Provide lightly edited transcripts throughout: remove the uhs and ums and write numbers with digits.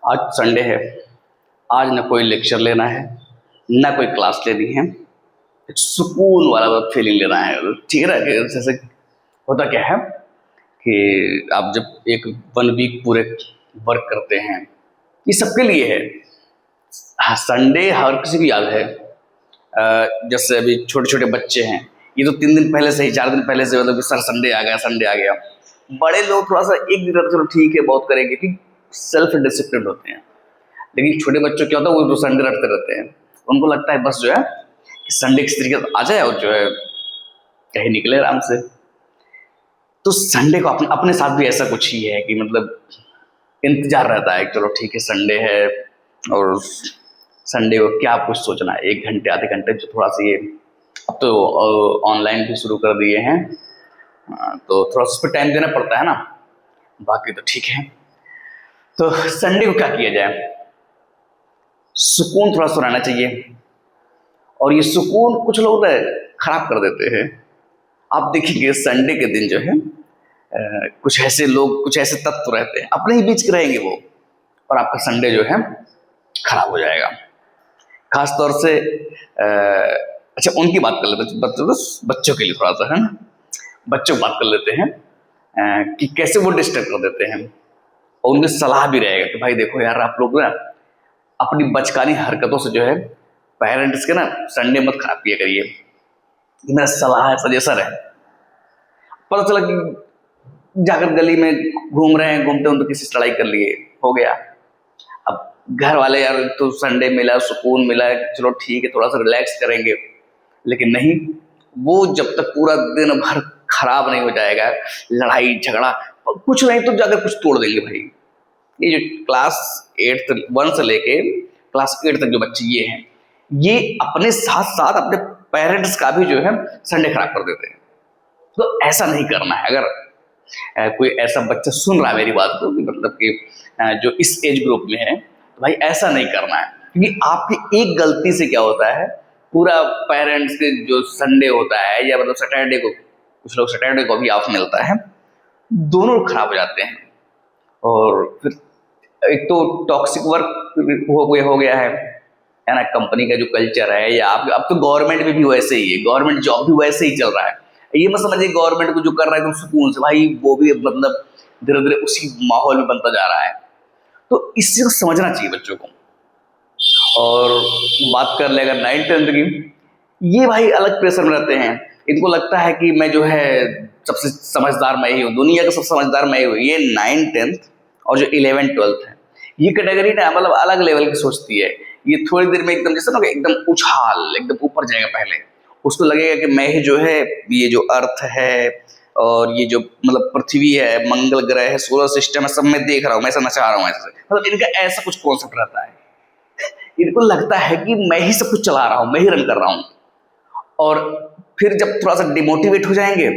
आज संडे है। आज ना कोई लेक्चर लेना है, ना कोई क्लास लेनी है। एक सुकून वाला फीलिंग लेना है। ठीक है ना, कि जैसे होता क्या है कि आप जब एक 1 वीक पूरे वर्क करते हैं, ये सबके लिए है। हाँ, संडे हर किसी को याद है। जैसे अभी छोटे छोटे बच्चे हैं, ये तो 3 दिन पहले से ही, 4 दिन पहले से मतलब कि सर संडे आ गया, संडे आ गया। बड़े लोग थोड़ा सा एक दिन रहते, चलो ठीक है बहुत करेंगे, कि सेल्फ डिसिप्लिन होते हैं। लेकिन छोटे बच्चों क्या होता है, वो तो संडे रटते रहते हैं। उनको लगता है बस जो है कि संडे किस तरीके से आ जाए और जो है कहीं निकले आराम से। तो संडे को अपने अपने साथ भी ऐसा कुछ ही है कि मतलब इंतजार रहता है कि चलो ठीक है संडे है, और संडे को क्या कुछ सोचना है, 1 घंटे आधे घंटे जो थोड़ा सा ये अब तो ऑनलाइन भी शुरू कर दिए हैं। तो थोड़ा सा उस पर टाइम देना पड़ता है ना, बाकी तो ठीक है। तो संडे को क्या किया जाए, सुकून थोड़ा सा रहना चाहिए। और ये सुकून कुछ लोग ना खराब कर देते हैं। आप देखेंगे संडे के दिन जो है कुछ ऐसे लोग, कुछ ऐसे तत्व रहते हैं, अपने ही बीच के रहेंगे वो, और आपका संडे जो है खराब हो जाएगा। खास तौर से अच्छा उनकी बात कर लेते हैं, बच्चों के लिए थोड़ा सा है ना, बच्चों की बात कर लेते हैं कि कैसे वो डिस्टर्ब कर देते हैं। और उनकी सलाह भी रहेगा कि भाई देखो यार, आप लोग ना अपनी बचकानी हरकतों से जो है पेरेंट्स के ना संडे मत खराब किया करिए। ये मेरा सलाह है, सजेशन है। पता चला कि जाकर गली में घूम रहे हैं, घूमते घूमते किसी से लड़ाई कर लिए, हो गया। अब घर वाले यार तो संडे मिला, सुकून मिला, चलो ठीक है थोड़ा सा रिलैक्स करेंगे। लेकिन नहीं, वो जब तक पूरा दिन भर खराब नहीं हो जाएगा, लड़ाई झगड़ा, कुछ नहीं तो जाकर कुछ तोड़ देंगे भाई। ये जो क्लास 1 से लेके क्लास 8 तक जो बच्चे ये हैं, ये अपने साथ साथ अपने पेरेंट्स का भी जो है संडे खराब कर देते हैं। तो ऐसा नहीं करना है। अगर कोई ऐसा बच्चा सुन रहा है मेरी बात को, कि मतलब कि जो इस एज ग्रुप में है, तो भाई ऐसा नहीं करना है। क्योंकि आपकी एक गलती से क्या होता है, पूरा पेरेंट्स के जो संडे होता है, या मतलब सैटरडे को, कुछ लोग सैटरडे को भी ऑफ मिलता है, दोनों खराब हो जाते हैं। और फिर एक तो टॉक्सिक वर्क हो गया है ना, कंपनी का जो कल्चर है, या आप अब तो गवर्नमेंट में भी वैसे ही है, गवर्नमेंट जॉब भी वैसे ही चल रहा है। ये मत समझिए गवर्नमेंट को जो कर रहा है एकदम सुकून से, भाई वो भी मतलब धीरे धीरे उसी माहौल में बनता जा रहा है। तो इससे को समझना चाहिए बच्चों को। और बात कर ले अगर 9th 10th की, ये भाई अलग प्रेशर में रहते हैं। इनको लगता है कि मैं जो है सबसे समझदार मैं ही हूँ, दुनिया का सबसे समझदार मैं ही हूँ। ये 9th 10th और जो 11th 12th है, ये कैटेगरी ना मतलब अलग लेवल की सोचती है। ये थोड़ी देर में एकदम जैसे ना एकदम उछाल, एकदम ऊपर जाएगा। पहले उसको लगेगा कि मैं ही जो है, ये जो अर्थ है और ये जो मतलब पृथ्वी है, मंगल ग्रह है, सोलर सिस्टम है, सब मैं देख रहा हूँ, मैं ऐसा नचा रहा हूँ ऐसे। मतलब इनका ऐसा कुछ कॉन्सेप्ट रहता है। इनको लगता है कि मैं ही सब कुछ चला रहा हूँ, मैं ही रन कर रहा हूँ। और फिर जब थोड़ा सा डिमोटिवेट हो जाएंगे,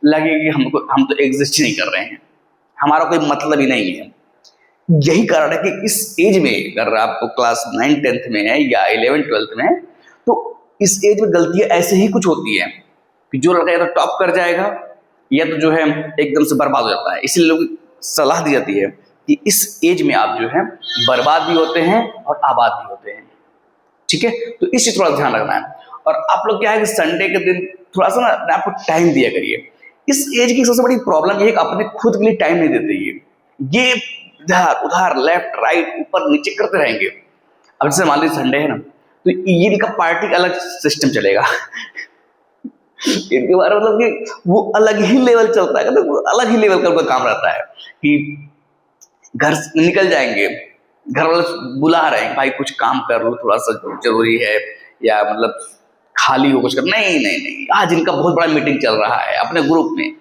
लगेगा कि हम तो एग्जिस्ट ही नहीं कर रहे हैं, हमारा कोई मतलब ही नहीं है। यही कारण है कि इस एज में अगर आप क्लास 9th 10th में है या 11th 12th में है, तो इस एज में गलतियां ऐसे ही कुछ होती है कि जो लड़का या तो टॉप कर जाएगा, या तो जो है एकदम से बर्बाद हो जाता है। इसलिए लोग सलाह दी जाती है कि इस एज में आप जो है बर्बाद भी होते हैं और आबाद भी होते हैं। ठीक है, तो इस चीज थोड़ा ध्यान रखना है। और आप लोग क्या है कि संडे के दिन थोड़ा सा ना अपने आपको टाइम दिया करिए। इस एज की सबसे बड़ी प्रॉब्लम ये है कि अपने खुद के लिए टाइम नहीं देते। ये इधर उधर लेफ्ट राइट ऊपर नीचे करते रहेंगे। अब जैसे मान लीजिए संडे है ना, तो ये इनका पार्टी का अलग सिस्टम चलेगा। इनके बारे में मतलब कि वो अलग ही लेवल चलता है, तो अलग ही लेवल का उनका काम रहता है कि घर से निकल जाएंगे, घर वाले बुला रहे हैं भाई कुछ काम कर लो, थोड़ा सा जरूरी है, या मतलब खाली हो कुछ कर, नहीं नहीं नहीं, आज इनका बहुत बड़ा मीटिंग चल रहा है अपने ग्रुप में।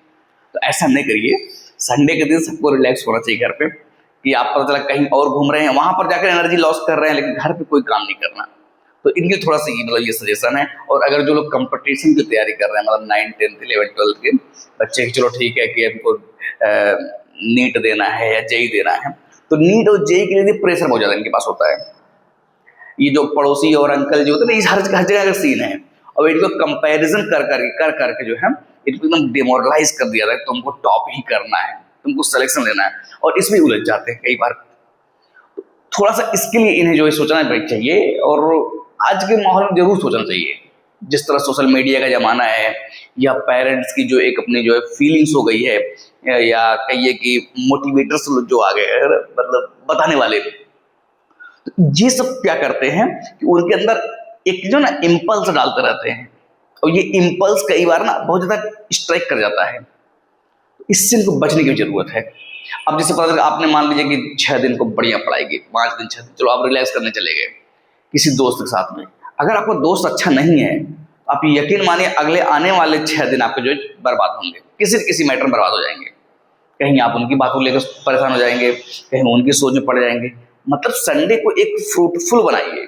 तो ऐसा नहीं करिए। संडे के दिन सबको रिलैक्स होना चाहिए घर पे, कि आप पता चला कहीं और घूम रहे हैं, वहां पर जाकर एनर्जी लॉस कर रहे हैं, लेकिन घर पे कोई काम नहीं करना। तो इनके थोड़ा सा मतलब ये सजेशन है। और अगर जो लोग कंपटीशन की तैयारी कर रहे हैं, मतलब 9th 10th 11th 12th के बच्चे, चलो ठीक है कि हमको नीट देना है या जेई देना है, तो नीट और जेई के लिए प्रेशर बहुत ज्यादा इनके पास होता है। ये जो पड़ोसी और अंकल जो होते हैं ना, हर जगह का सीन है। और इनको कंपैरिजन कर करके जो है इनको एकदम डिमोरलाइज कर दिया था, तुमको टॉप ही करना है, तुमको सिलेक्शन लेना है, और इसमें उलझ जाते हैं कई बार। थोड़ा सा इसके लिए इन्हें जो है सोचना चाहिए, और आज के माहौल में जरूर सोचना चाहिए। जिस तरह सोशल मीडिया का जमाना है, या पेरेंट्स की जो एक अपनी जो है फीलिंग्स हो गई है, या कहिए कि मोटिवेटर्स जो आ गए हैं, मतलब बताने वाले, तो ये सब क्या करते हैं कि उनके अंदर एक जो ना इम्पल्स डालते रहते हैं, और ये इम्पल्स कई बार ना बहुत ज्यादा स्ट्राइक कर जाता है। इससे इनको बचने की जरूरत है। अब जैसे पता चला आपने मान लीजिए कि 6 दिन को बढ़िया पढ़ाई की, 5 दिन 6 दिन चलो आप रिलैक्स करने चले गए किसी दोस्त के साथ में। अगर आपका दोस्त अच्छा नहीं है, आप यकीन मानिए अगले आने वाले 6 दिन आपके जो है बर्बाद होंगे, किसी न किसी मैटर में बर्बाद हो जाएंगे। कहीं आप उनकी बातों को लेकर परेशान हो जाएंगे, कहीं उनकी सोच में पड़ जाएंगे। मतलब संडे को एक फ्रूटफुल बनाइए।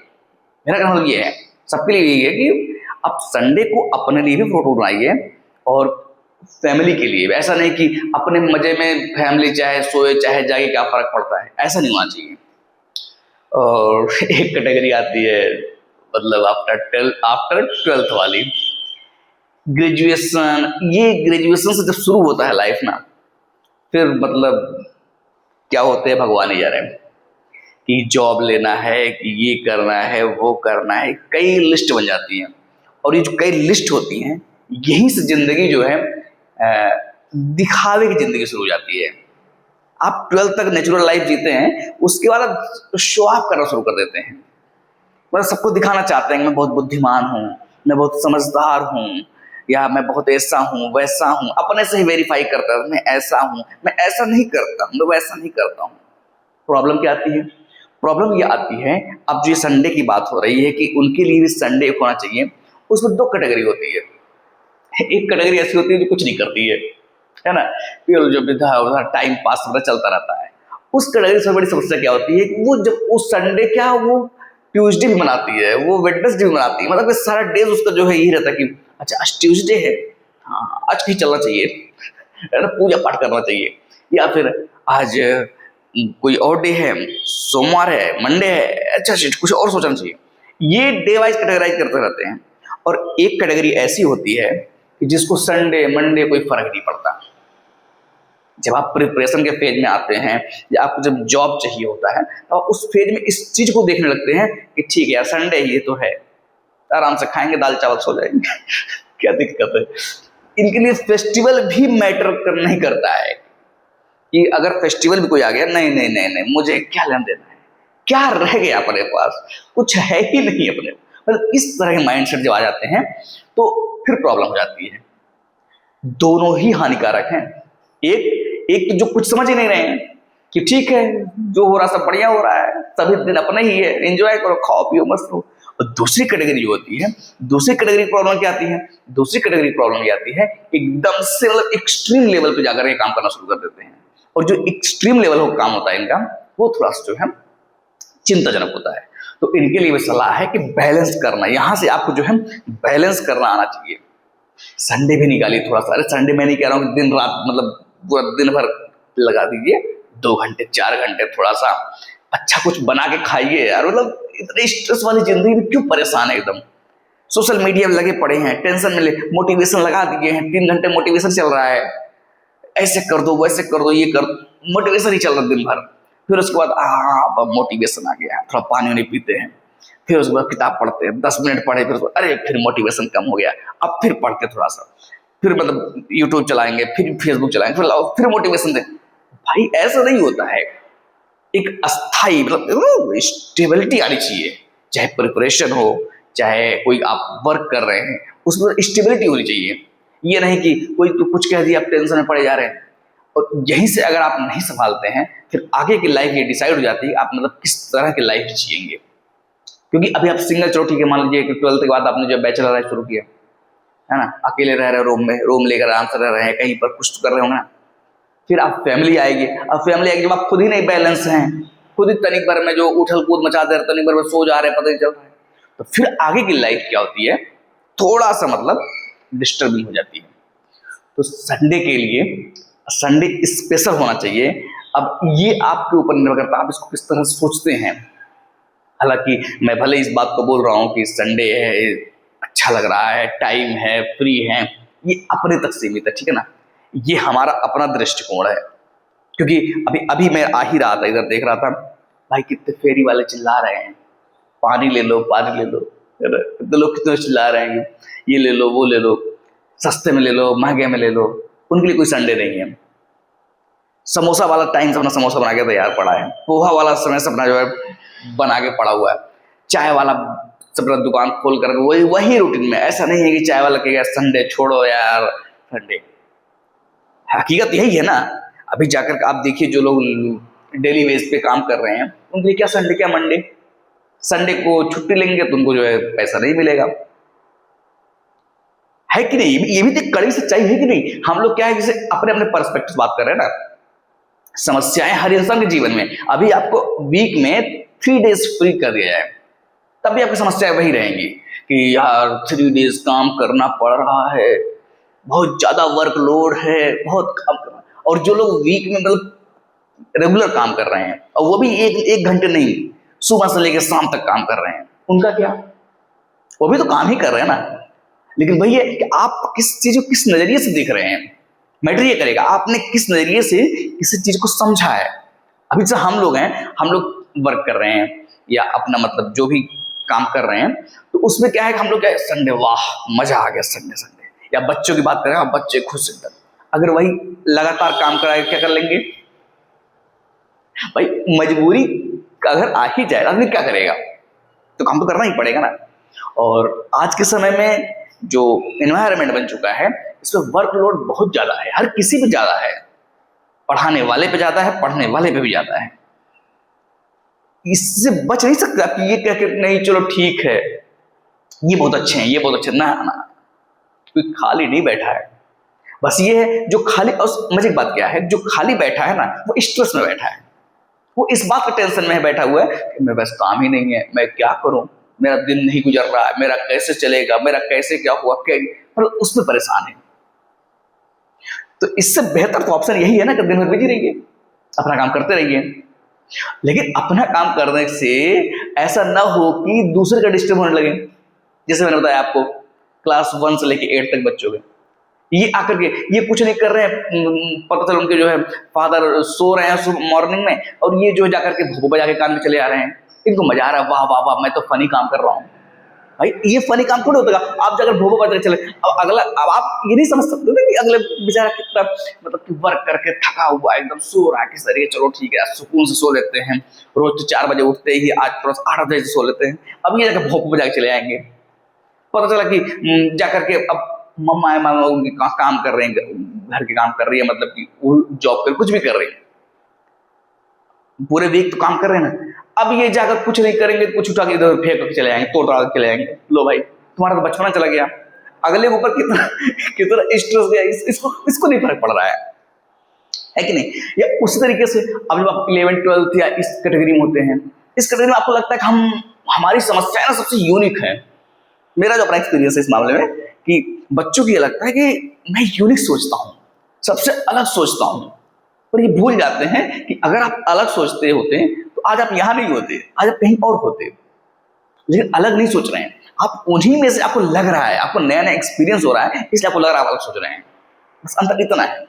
मेरा कहना मतलब ये है, सबके लिए यही है कि आप संडे को अपने लिए भी फ्रूटफुल बनाइए, और फैमिली के लिए भी। ऐसा नहीं कि अपने मजे में फैमिली चाहे सोए चाहे जागे, क्या फर्क पड़ता है, ऐसा नहीं होना चाहिए। और एक कैटेगरी आती है, मतलब आफ्टर ट्वेल्थ वाली, ग्रेजुएशन। ये ग्रेजुएशन से जब शुरू होता है लाइफ ना, फिर मतलब क्या होते हैं भगवान ही जाने, कि जॉब लेना है, कि ये करना है, वो करना है, कई लिस्ट बन जाती हैं। और ये जो कई लिस्ट होती हैं, यहीं से जिंदगी जो है दिखावे की जिंदगी शुरू हो जाती है। आप 12th तक नेचुरल लाइफ जीते हैं, उसके बाद आप शो ऑफ करना शुरू कर देते हैं। मतलब सबको दिखाना चाहते हैं कि मैं बहुत बुद्धिमान हूँ, मैं बहुत समझदार हूँ, या मैं बहुत ऐसा हूँ वैसा हूँ। अपने से ही वेरीफाई करता है, मैं ऐसा हूँ, मैं ऐसा नहीं करता, मैं वैसा नहीं करता हूँ। प्रॉब्लम क्या आती है? प्रॉब्लम ये आती है, अब जो संडे की बात हो रही है कि उनके लिए भी संडे होना चाहिए। उसमें 2 कैटेगरी होती है। एक कैटेगरी ऐसी होती है जो कुछ नहीं करती है ना, फिर जो इधर टाइम पास वगैरह चलता रहता है। उस कैटेगरी से बड़ी समस्या क्या होती है कि वो जब उस संडे क्या वो ट्यूसडे भी मनाती है, वो वेडनेसडे भी मनाती है। मतलब कि सारा डे उसका जो है यही रहता है कि अच्छा आज ट्यूसडे है, हाँ आज कहीं चलना चाहिए, है ना, पूजा पाठ करना चाहिए। या फिर आज कोई और डे है, सोमवार है, मंडे है, अच्छा कुछ और सोचना चाहिए। ये डे वाइज कैटेगराइज करते रहते हैं। और एक कैटेगरी ऐसी होती है कि जिसको संडे मंडे कोई फर्क नहीं पड़ता। जब आप प्रिपरेशन के फेज में आते हैं, या आपको जब जॉब चाहिए होता है, तो आप उस फेज में इस चीज को देखने लगते हैं कि ठीक है यार संडे ही तो है, आराम से खाएंगे, दाल चावल सो जाएंगे क्या दिक्कत है। इनके लिए फेस्टिवल भी मैटर नहीं करता है कि अगर फेस्टिवल भी कोई आ गया, नहीं नहीं नहीं नहीं मुझे क्या लेना देना है, क्या रह गया अपने पास, कुछ है ही नहीं अपने। मतलब इस तरह के माइंडसेट जब आ जाते हैं तो फिर प्रॉब्लम हो जाती है। दोनों ही हानिकारक हैं। एक तो जो कुछ समझ ही नहीं रहे हैं कि ठीक है जो हो रहा सब बढ़िया हो रहा है, सभी दिन अपने ही है, एंजॉय करो, खाओ पियो मस्त रहो। और दूसरी कैटेगरी जो होती है, दूसरी कैटेगरी प्रॉब्लम क्या आती है? दूसरी कैटेगरी प्रॉब्लम ये आती है एकदम से मतलब एक्सट्रीम लेवल पे जाकर के काम करना शुरू कर देते हैं। और जो एक्सट्रीम लेवल का काम होता है इनका, वो थोड़ा सा जो है चिंताजनक होता है। तो इनके लिए सलाह है कि बैलेंस करना, यहां से आपको जो है बैलेंस करना आना चाहिए। संडे भी निकालिए थोड़ा सा। अरे संडे मैं नहीं कह रहा हूँ कि दिन रात मतलब पूरा दिन भर लगा दीजिए, 2 घंटे 4 घंटे थोड़ा सा अच्छा कुछ बना के खाइए यार। मतलब इतनी स्ट्रेस वाली जिंदगी में क्यों परेशान है एकदम? सोशल मीडिया में लगे पड़े हैं, टेंशन में मोटिवेशन लगा दिए हैं, 3 घंटे मोटिवेशन चल रहा है, ऐसे कर दो वैसे कर दो, ये कर, मोटिवेशन ही चल रहा दिन भर। फिर उसके बाद मोटिवेशन आ गया, थोड़ा पानी वानी पीते हैं, फिर उसके बाद किताब पढ़ते हैं, 10 मिनट पढ़े, फिर अरे फिर मोटिवेशन कम हो गया, अब फिर पढ़ते थोड़ा सा, फिर मतलब यूट्यूब चलाएंगे, फिर फेसबुक चलाएंगे, फिर मोटिवेशन दे। भाई ऐसा नहीं होता है। एक अस्थाई मतलब स्टेबिलिटी आनी चाहिए, चाहे प्रिपरेशन हो, चाहे कोई आप वर्क कर रहे हैं, उसमें स्टेबिलिटी होनी चाहिए। ये नहीं कि कोई तो कुछ कह दिया आप टेंशन में पड़े जा रहे हैं। और यहीं से अगर आप नहीं संभालते हैं, फिर आगे की लाइफ ये डिसाइड हो जाती है आप मतलब किस तरह की लाइफ जिएंगे। क्योंकि अभी आप सिंगल, चलो ठीक है मान लीजिए कि 12th के बाद आपने जो बैचलर लाइफ शुरू किया है ना, अकेले रह रहे रूम में, रूम लेकर आराम से रह रहे हैं, कहीं पर कुछ तो कर रहे होंगे ना। फिर आप फैमिली आएगी, अब फैमिली आएगी जब आप खुद ही नहीं बैलेंस हैं, खुद ही तनिक भर में जो उछल कूद मचा दे रहे, तनिक भर में सो जा रहे हैं, पता नहीं चल रहा है, तो फिर आगे की लाइफ क्या होती है, थोड़ा सा मतलब डिस्टर्बिंग हो जाती है। तो संडे के लिए संडे स्पेशल होना चाहिए। अब ये आपके ऊपर निर्भर करता है आप इसको किस तरह सोचते हैं। हालांकि मैं भले इस बात को बोल रहा हूँ कि संडे है, अच्छा लग रहा है, टाइम है, फ्री है, ये अपने तक सीमित है, ठीक है ना, ये हमारा अपना दृष्टिकोण है। क्योंकि अभी अभी मैं आ ही रहा था, इधर देख रहा था, भाई कितने फेरी वाले चिल्ला रहे हैं, पानी ले लो, पानी ले लो, है ना? कितने लोग कितने चिल्ला रहे हैं, ये ले लो, वो ले लो, सस्ते में ले लो, महंगे में ले लो। उनके लिए कोई संडे नहीं है। समोसा वाला टाइम से अपना समोसा बना के तैयार पड़ा है, पोहा वाला समय से अपना जो है बना के पड़ा हुआ है, चाय वाला सब अपना दुकान खोल कर वही वही रूटीन में। ऐसा नहीं है कि चाय वाला कहेगा संडे छोड़ो यार, संडे। हकीकत यही है ना। अभी जाकर आप देखिए जो लोग डेली बेस पे काम कर रहे हैं, उनके लिए क्या संडे क्या मंडे। संडे को छुट्टी लेंगे तो उनको जो है पैसा नहीं मिलेगा, है कि नहीं? ये भी तो कड़ी सच्चाई है कि नहीं? हम लोग क्या है, जैसे अपने अपने पर्सपेक्टिव बात कर रहे हैं ना। समस्याएं हर इंसान के जीवन में, अभी आपको वीक में 3 डेज फ्री कर दिया जाए, तब भी आपकी समस्याएं वही रहेंगी कि यार 3 डेज काम करना पड़ रहा है, बहुत ज्यादा वर्कलोड है, बहुत काम करना। और जो लोग वीक में मतलब रेगुलर काम कर रहे हैं, और वो भी एक घंटे नहीं, सुबह से लेकर शाम तक काम कर रहे हैं, उनका क्या? वो भी तो काम ही कर रहे हैं ना। लेकिन वही है कि आप किस चीज को किस नजरिए से देख रहे हैं, मैटर ये करेगा आपने किस नजरिए से किसी चीज को समझा है। अभी जैसे हम लोग हैं, हम लोग वर्क कर रहे हैं या अपना मतलब जो भी काम कर रहे हैं, तो उसमें क्या है कि हम लोग क्या, संडे वाह मजा आ गया, संडे संडे। या बच्चों की बात करें, बच्चे खुश एकदम। अगर वही लगातार काम कराए क्या कर लेंगे भाई? मजबूरी अगर आ ही जाए आदमी क्या करेगा, तो काम तो करना ही पड़ेगा ना। और आज के समय में जो एनवायरनमेंट बन चुका है, इसमें वर्कलोड बहुत ज्यादा है, हर किसी पे ज्यादा है, पढ़ाने वाले पे ज्यादा है, पढ़ने वाले पे भी ज्यादा है। इससे बच नहीं सकता कि ये कह के नहीं चलो ठीक है, ये बहुत अच्छे हैं, ये बहुत अच्छे ना ना। कोई खाली नहीं बैठा है, बस ये है जो खाली। और मजे की बात क्या है, जो खाली बैठा है ना, वो स्ट्रेस में बैठा है, वो इस बात का टेंशन में बैठा हुआ है कि मेरे पास काम ही नहीं है, मैं क्या करूं, मेरा दिन नहीं गुजर रहा है, मेरा कैसे चलेगा, मेरा कैसे क्या हुआ, क्या मतलब उसमें परेशान है। तो इससे बेहतर तो ऑप्शन यही है ना कि दिन भर बिजी रहिए, अपना काम करते रहिए। लेकिन अपना काम करने से ऐसा ना हो कि दूसरे का डिस्टर्ब होने लगे। जैसे मैंने बताया आपको, क्लास 1 से लेके 8 तक बच्चों के, ये आकर के ये कुछ नहीं कर रहे हैं, पता चल उनके जो है फादर सो रहे हैं मॉर्निंग में, और ये जो जाकर के भोपा बजा के काम में चले आ रहे हैं। इनको मजा आ रहा है, वाह वाह वाह, मैं तो फनी काम कर रहा हूँ। भाई ये फनी काम थोड़ी होता है, आप जाकर भोपा बजा के चले। अब अगला, अब आप ये नहीं समझ सकते ना कि अगले बेचारा कितना मतलब कि वर्क करके थका हुआ एकदम सो रहा है कि सर ये चलो ठीक है सुकून से सो लेते हैं, रोज तो 4 बजे उठते ही आज थोड़ा 8 बजे सो लेते हैं, अब ये जाकर भोपा बजा के चले आएंगे। पता चला कि जाकर के अब मम्मा है, मामा उनके काम कर रहे हैं, घर के काम कर रही है, मतलब कि वो जॉब कर कुछ भी कर रही है, पूरे वीक तो काम कर रहे हैं ना। अब ये जाकर कुछ नहीं करेंगे, कुछ उठा के इधर फेंक के चले जाएंगे, तोड़ ताड़ के चले जाएंगे। लो भाई तुम्हारा तो बचपना चला गया, अगले के ऊपर कितना कितना स्ट्रेस गया, इसको नहीं फर्क पड़ रहा है कि नहीं? या उसी तरीके से अब जब आप 11th 12th या इस कैटेगरी में होते हैं, इस कैटेगरी में आपको लगता है कि हमारी समस्याएं ना सबसे यूनिक है। मेरा जो अपना एक्सपीरियंस है इस मामले में कि बच्चों की ये लगता है कि मैं यूनिक सोचता हूँ, सबसे अलग सोचता हूँ, पर ये भूल जाते हैं कि अगर आप अलग सोचते होते तो आज आप यहाँ नहीं होते, आज आप कहीं और होते। लेकिन अलग नहीं सोच रहे हैं आप, उन्हीं में से आपको लग रहा है, आपको नया नया एक्सपीरियंस हो रहा है, इसलिए आपको लग रहा है आप अलग सोच रहे हैं, बस अंतर इतना है।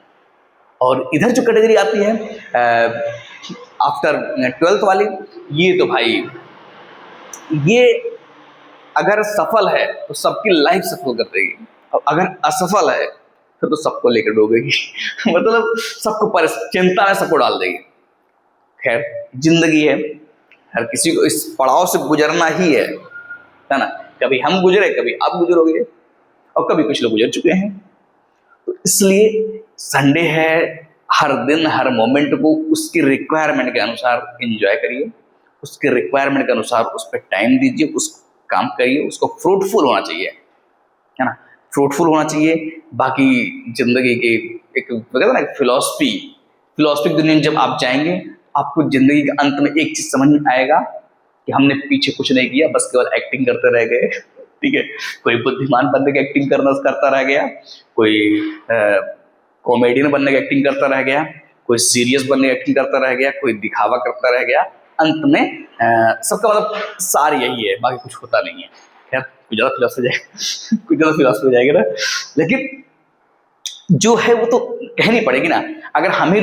और इधर जो कैटेगरी आती है आफ्टर 12th वाली, ये तो भाई ये अगर सफल है तो सबकी लाइफ सफल कर देगी, और अगर असफल है फिर तो सबको लेकर डूबेगी मतलब सबको चिंता में सबको डाल देगी। खैर जिंदगी है, हर किसी को इस पड़ाव से गुजरना ही है ना। कभी हम गुजरे, कभी आप गुजरोगे, और कभी कुछ लोग गुजर चुके हैं। तो इसलिए संडे है, हर दिन हर मोमेंट को उसकी रिक्वायरमेंट के अनुसार एंजॉय करिए, उसके रिक्वायरमेंट के अनुसार उस पर टाइम दीजिए, उस काम करिए, उसको फ्रूटफुल होना चाहिए, है ना, फ्रूटफुल होना चाहिए। बाकी जिंदगी की एक कहते हैं ना फिलोसफिक दुनिया में जब आप जाएंगे, आपको जिंदगी के अंत में एक चीज समझ में आएगा कि हमने पीछे कुछ नहीं किया, बस केवल एक्टिंग करते रह गए ठीक है। कोई बुद्धिमान बनने की एक्टिंग करता रह गया, कोई कॉमेडियन बनने की एक्टिंग करता रह गया, कोई सीरियस बनने की एक्टिंग करता रह गया, कोई दिखावा करता रह गया। अंत में सबका मतलब सार यही है, बाकी कुछ होता नहीं है। खैर कुछ ज़्यादा फिलोसफी हो जाएगा ना, लेकिन जो है वो तो कहनी पड़ेगी ना। अगर हम ही